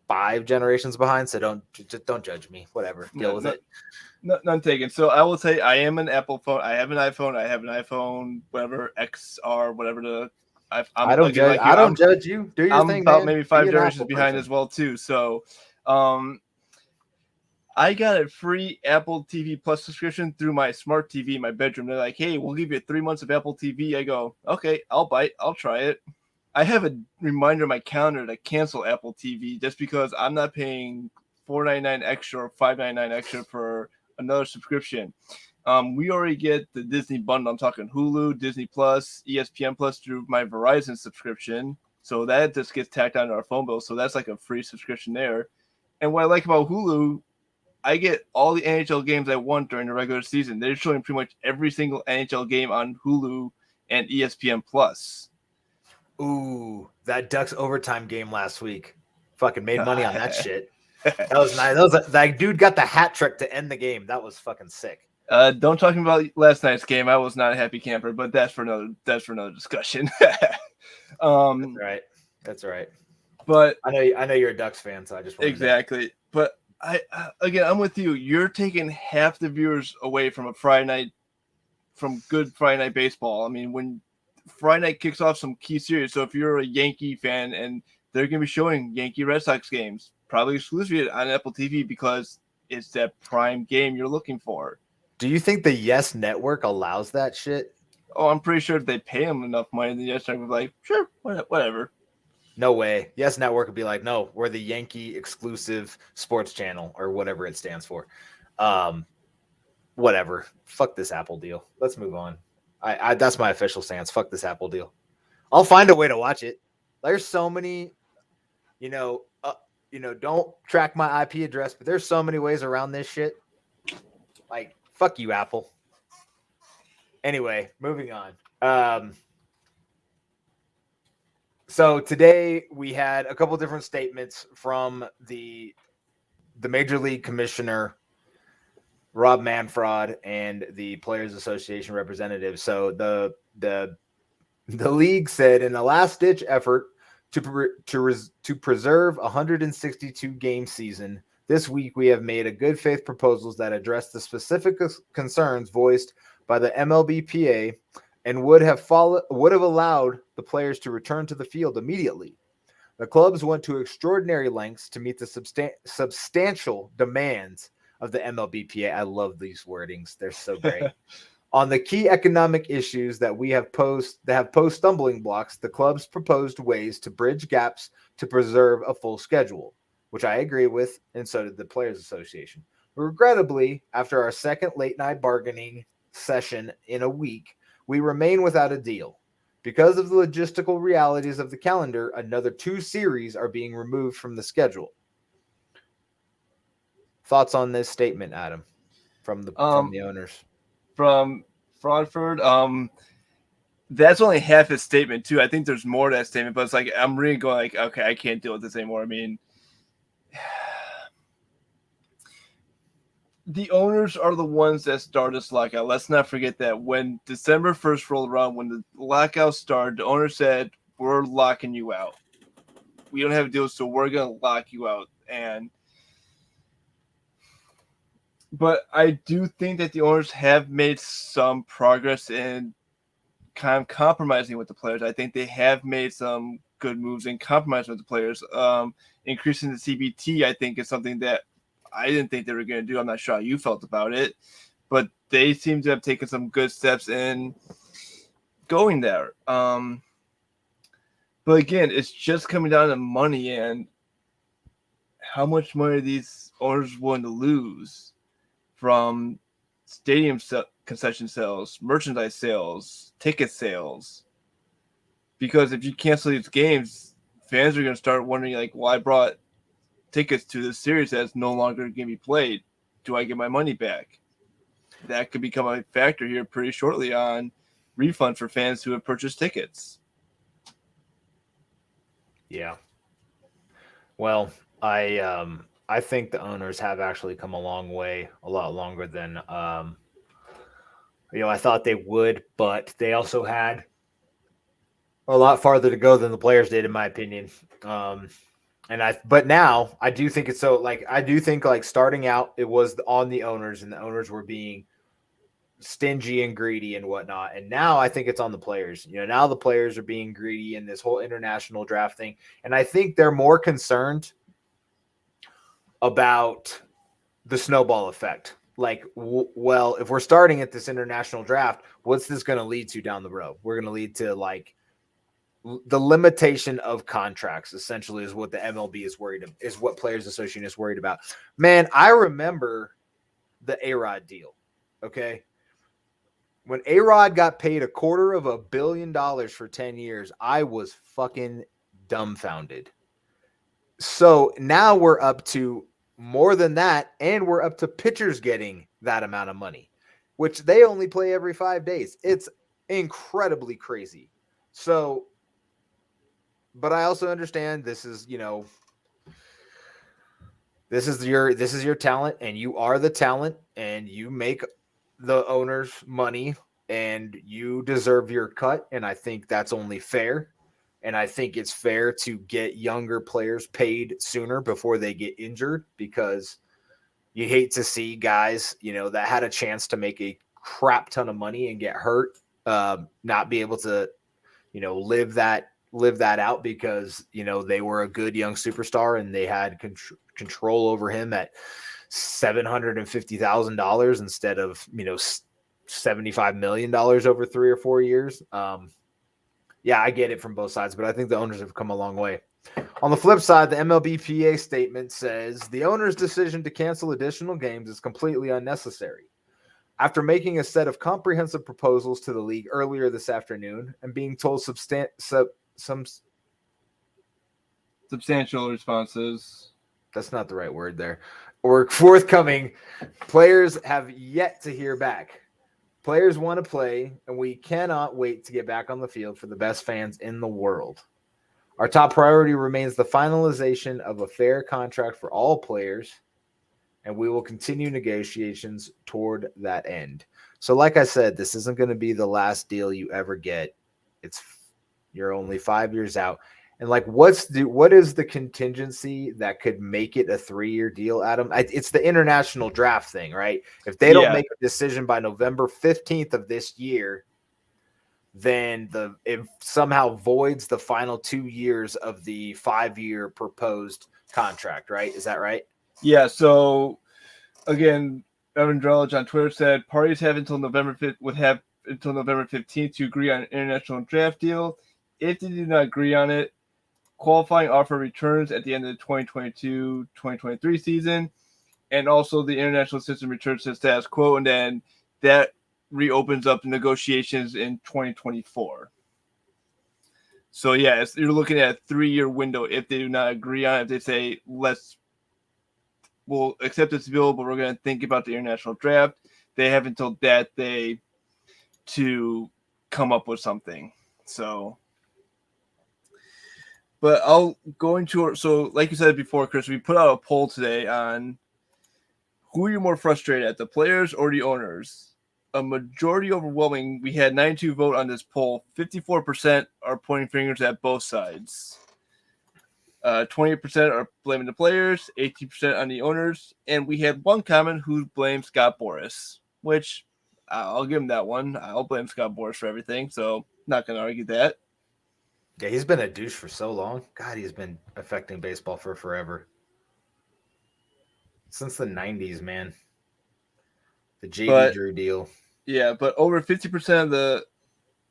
5 generations behind. So don't judge me. Whatever, deal with it. None taken. So I will say I am an Apple phone. I have an iPhone. I have an iPhone, whatever XR, whatever I don't judge. I don't judge you. Do your thing, I'm about man. maybe 5 generations behind as well too. So, I got a free Apple TV Plus subscription through my smart TV in my bedroom. They're like, "Hey, we'll give you 3 months of Apple TV." I go, "Okay, I'll bite. I'll try it." I have a reminder in my calendar to cancel Apple TV just because I'm not paying $4.99 extra or $5.99 extra for another subscription. We already get the Disney bundle. I'm talking Hulu, Disney Plus, ESPN Plus through my Verizon subscription. So that just gets tacked onto our phone bill. So that's like a free subscription there. And what I like about Hulu, I get all the NHL games I want during the regular season. They're showing pretty much every single NHL game on Hulu and ESPN Plus. Ooh, that Ducks overtime game last week. Fucking made money on that shit. That was nice. That dude got the hat trick to end the game. That was fucking sick. Don't talk about last night's game. I was not a happy camper, but that's for another discussion. That's right. But I know you're a Ducks fan, so I just exactly. But I'm with you. You're taking half the viewers away from good Friday night baseball. I mean, when Friday night kicks off some key series, so if you're a Yankee fan and they're going to be showing Yankee Red Sox games, probably exclusively on Apple TV, because it's that prime game you're looking for. Do you think the Yes Network allows that shit? Oh, I'm pretty sure if they pay them enough money, the Yes Network would be like, sure, whatever. No way. Yes Network would be like, no, we're the Yankee exclusive sports channel, or whatever it stands for. Whatever. Fuck this Apple deal. Let's move on. I that's my official stance. Fuck this Apple deal. I'll find a way to watch it. There's so many, don't track my IP address, but there's so many ways around this shit. Like, fuck you, Apple. Anyway, moving on. So today we had a couple different statements from the Major League Commissioner Rob Manfred and the Players Association representative. So the league said in a last-ditch effort to preserve a 162 game season, this week we have made a good faith proposals that address the specific concerns voiced by the MLBPA and would have allowed the players to return to the field immediately. The clubs went to extraordinary lengths to meet the substantial demands of the MLBPA. I love these wordings; they're so great. On the key economic issues that have posed stumbling blocks, the clubs proposed ways to bridge gaps to preserve a full schedule, which I agree with, and so did the Players Association. Regrettably, after our second late night bargaining session in a week, we remain without a deal. Because of the logistical realities of the calendar, another 2 series are being removed from the schedule. Thoughts on this statement, Adam, from the owners? From Fraudford, that's only half his statement too. I think there's more to that statement, but it's like I'm really going like, okay, I can't deal with this anymore. I mean, the owners are the ones that started this lockout. Let's not forget that when December 1st rolled around, when the lockout started, the owner said, we're locking you out. We don't have a deal, so we're going to lock you out. But I do think that the owners have made some progress in kind of compromising with the players. I think they have made some good moves in compromising with the players. Increasing the CBT, I think, is something that I didn't think they were going to do. I'm not sure how you felt about it, but they seem to have taken some good steps in going there. But again, it's just coming down to money and how much money these owners are willing to lose from stadium concession sales, merchandise sales, ticket sales. Because if you cancel these games, fans are going to start wondering, like, well, I brought tickets to this series that's no longer going to be played. Do I get my money back? That could become a factor here pretty shortly on refund for fans who have purchased tickets. Yeah. Well, I think the owners have actually come a long way, a lot longer than I thought they would, but they also had a lot farther to go than the players did, in my opinion. But now I do think it's so like I do think like starting out it was on the owners and the owners were being stingy and greedy and whatnot. And now I think it's on the players. Now the players are being greedy in this whole international draft thing. And I think they're more concerned about the snowball effect. Like, well, if we're starting at this international draft, what's this going to lead to down the road? We're going to lead to like the limitation of contracts essentially is what the MLB is what Players Association is worried about. Man, I remember the A-Rod deal. Okay. When A-Rod got paid $250 million for 10 years, I was fucking dumbfounded. So now we're up to more than that, and we're up to pitchers getting that amount of money, which they only play every 5 days. It's incredibly crazy. So, but I also understand this is your talent, and you are the talent, and you make the owners money, and you deserve your cut. And I think that's only fair. And I think it's fair to get younger players paid sooner before they get injured, because you hate to see guys, that had a chance to make a crap ton of money and get hurt, not be able to, live that out because, they were a good young superstar and they had control over him at $750,000 instead of, $75 million over 3 or 4 years. Yeah, I get it from both sides, but I think the owners have come a long way. On the flip side, the MLBPA statement says the owner's decision to cancel additional games is completely unnecessary. After making a set of comprehensive proposals to the league earlier this afternoon and being told substantial responses. That's not the right word there. or forthcoming. Players have yet to hear back. Players want to play, and we cannot wait to get back on the field for the best fans in the world. Our top priority remains the finalization of a fair contract for all players, and we will continue negotiations toward that end. So, like I said, this isn't going to be the last deal you ever get. You're only 5 years out. And like, what is the contingency that could make it a 3-year deal, Adam? It's the international draft thing, right? If they don't make a decision by November 15th of this year, then it somehow voids the final 2 years of the 5-year proposed contract, right? Is that right? Yeah. So again, Evan Drellich on Twitter said parties have until November 15th to agree on an international draft deal. If they do not agree on it, qualifying offer returns at the end of the 2022-2023 season, and also the international system returns to status quo, and then that reopens up negotiations in 2024. So yeah, you're looking at a 3-year window if they do not agree on it. If they say we'll accept this bill, but we're going to think about the international draft, they have until that day to come up with something. So, but I'll go into, so like you said before, Chris, we put out a poll today on who are you more frustrated at, the players or the owners? A majority overwhelming, we had 92 vote on this poll. 54% are pointing fingers at both sides. 20% are blaming the players, 18% on the owners, and we had one comment who blamed Scott Boras, which I'll give him that one. I'll blame Scott Boras for everything, so not going to argue that. Yeah, he's been a douche for so long. God, he's been affecting baseball for forever. Since the 90s, man. The JD Drew deal. Yeah, but over 50% of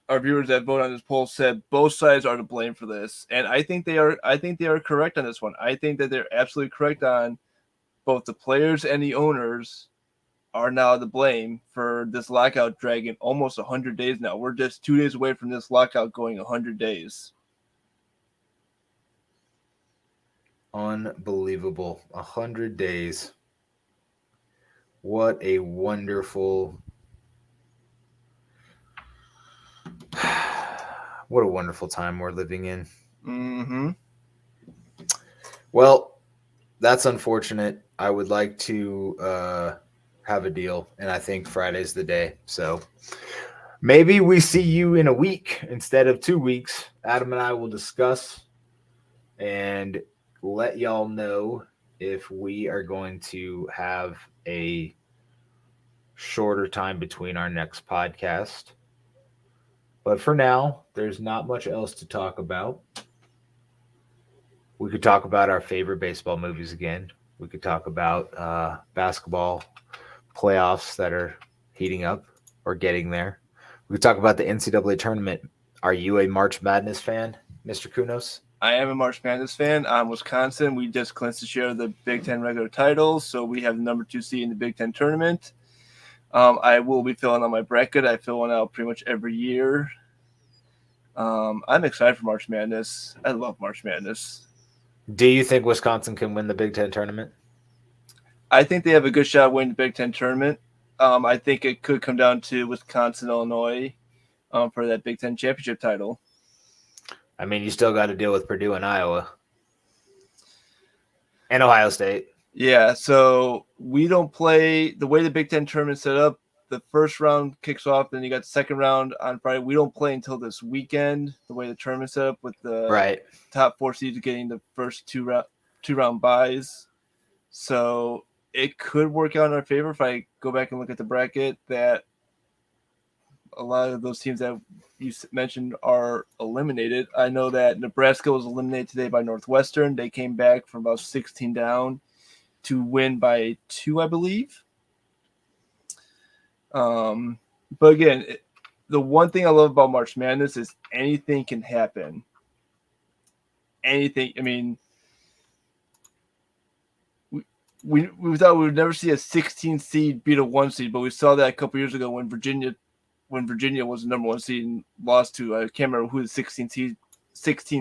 our viewers that vote on this poll said both sides are to blame for this, and I think they are. I think they are correct on this one. I think that they're absolutely correct on both the players and the owners are now to blame for this lockout dragging almost 100 days now. We're just 2 days away from this lockout going 100 days. Unbelievable. 100 days. What a wonderful time we're living in. Mm-hmm. Well, that's unfortunate. I would like to have a deal, and I think Friday's the day. So maybe we see you in a week instead of 2 weeks. Adam and I will discuss and let y'all know if we are going to have a shorter time between our next podcast. But for now, there's not much else to talk about. We could talk about our favorite baseball movies again. We could talk about basketball playoffs that are heating up or getting there. We could talk about the NCAA tournament. Are you a March Madness fan, Mr. Kunos? I am a March Madness fan. Wisconsin, we just clinched to share the Big Ten regular titles, so we have the number 2 seed in the Big Ten tournament. I will be filling out my bracket. I fill one out pretty much every year. I'm excited for March Madness. I love March Madness. Do you think Wisconsin can win the Big Ten tournament? I think they have a good shot at winning the Big Ten tournament. I think it could come down to Wisconsin, Illinois for that Big Ten championship title. I mean, you still got to deal with Purdue and Iowa. And Ohio State. Yeah, so we don't play the way the Big Ten tournament's set up. The first round kicks off, then you got the second round on Friday. We don't play until this weekend, the way the tournament's set up with the top 4 seeds getting the first two round byes. So it could work out in our favor if I go back and look at the bracket that a lot of those teams that you mentioned are eliminated. I know that Nebraska was eliminated today by Northwestern. They came back from about 16 down to win by 2, I believe. But again, the one thing I love about March Madness is anything can happen. Anything. I mean, we thought we would never see a 16 seed beat a 1 seed, but we saw that a couple years ago when Virginia was the number 1 seed and lost to, I can't remember who the 16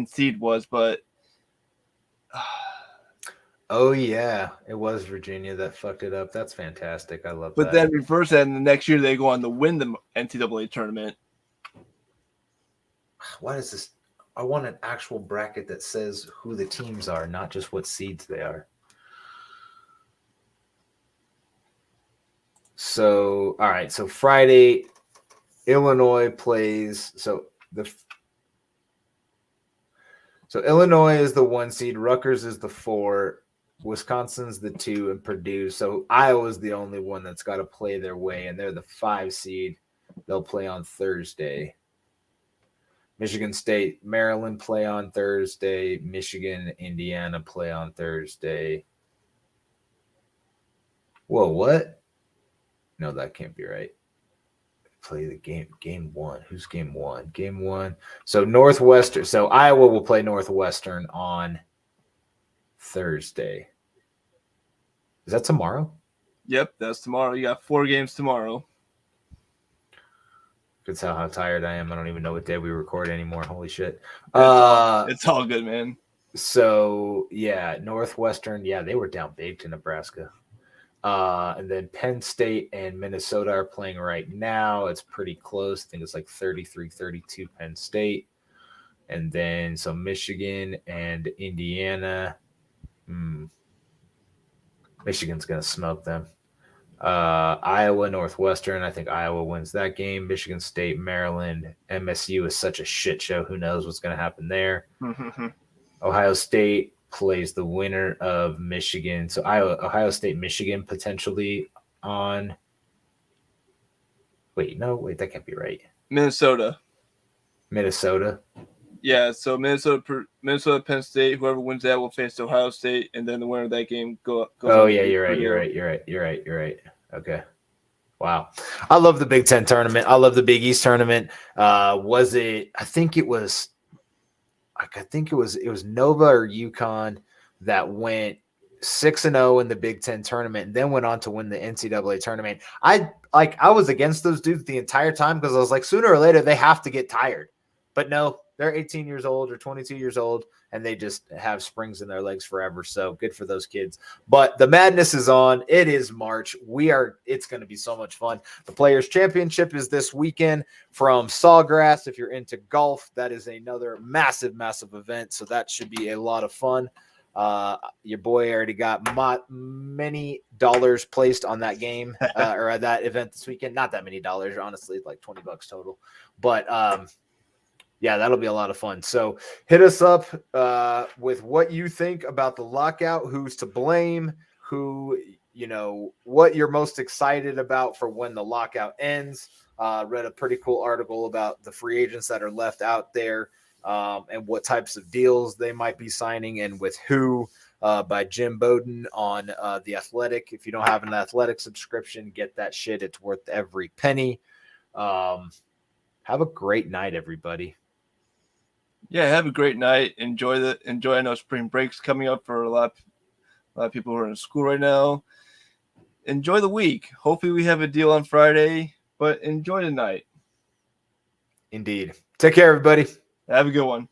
seed was, but Oh yeah, it was Virginia that fucked it up. That's fantastic. I love But that. then reverse that, and the next year they go on to win the NCAA tournament. What is this? I want an actual bracket that says who the teams are, not just what seeds they are. So, all right. So Friday, Illinois plays. So Illinois is the 1 seed, Rutgers is the 4, Wisconsin's the 2, and Purdue. So Iowa's the only one that's got to play their way, and they're the 5 seed. They'll play on Thursday. Michigan State, Maryland play on Thursday. Michigan, Indiana play on Thursday. Whoa, what? No, that can't be right. Play the game 1. Who's game 1? Game 1. So Northwestern. So Iowa will play Northwestern on Thursday. Is that tomorrow? Yep, that's tomorrow. You got 4 games tomorrow. Could tell how tired I am. I don't even know what day we record anymore. Holy shit. It's all good, man. So yeah, Northwestern. Yeah, they were down big to Nebraska. And then Penn State and Minnesota are playing right now. It's pretty close. I think it's like 33-32 Penn State. And then so Michigan and Indiana. Michigan's going to smoke them. Iowa, Northwestern. I think Iowa wins that game. Michigan State, Maryland. MSU is such a shit show. Who knows what's going to happen there? Ohio State plays the winner of Michigan. So Ohio State, Michigan potentially on. Wait, that can't be right. Minnesota. Yeah, so Minnesota, Penn State. Whoever wins that will face Ohio State, and then the winner of that game goes. Oh yeah, you're right. Okay. Wow. I love the Big Ten tournament. I love the Big East tournament. Was it? I think it was Nova or UConn that went 6-0 in the Big Ten tournament and then went on to win the NCAA tournament. I was against those dudes the entire time because I was like, sooner or later they have to get tired. But no, they're 18 years old or 22 years old, and they just have springs in their legs forever. So good for those kids. But the madness is on. It is March. It's going to be so much fun. The Players Championship is this weekend from Sawgrass. If you're into golf, that is another massive, massive event. So that should be a lot of fun. Your boy already got many dollars placed on that game or that event this weekend. Not that many dollars, honestly, like $20 total. But yeah, that'll be a lot of fun. So hit us up with what you think about the lockout, who's to blame, what you're most excited about for when the lockout ends. Read a pretty cool article about the free agents that are left out there and what types of deals they might be signing and with who by Jim Bowden on The Athletic. If you don't have an Athletic subscription, get that shit. It's worth every penny. Have a great night, everybody. Yeah, have a great night. Enjoy. I know spring break's coming up for a lot of people who are in school right now. Enjoy the week. Hopefully we have a deal on Friday, but enjoy the night. Indeed. Take care, everybody. Have a good one.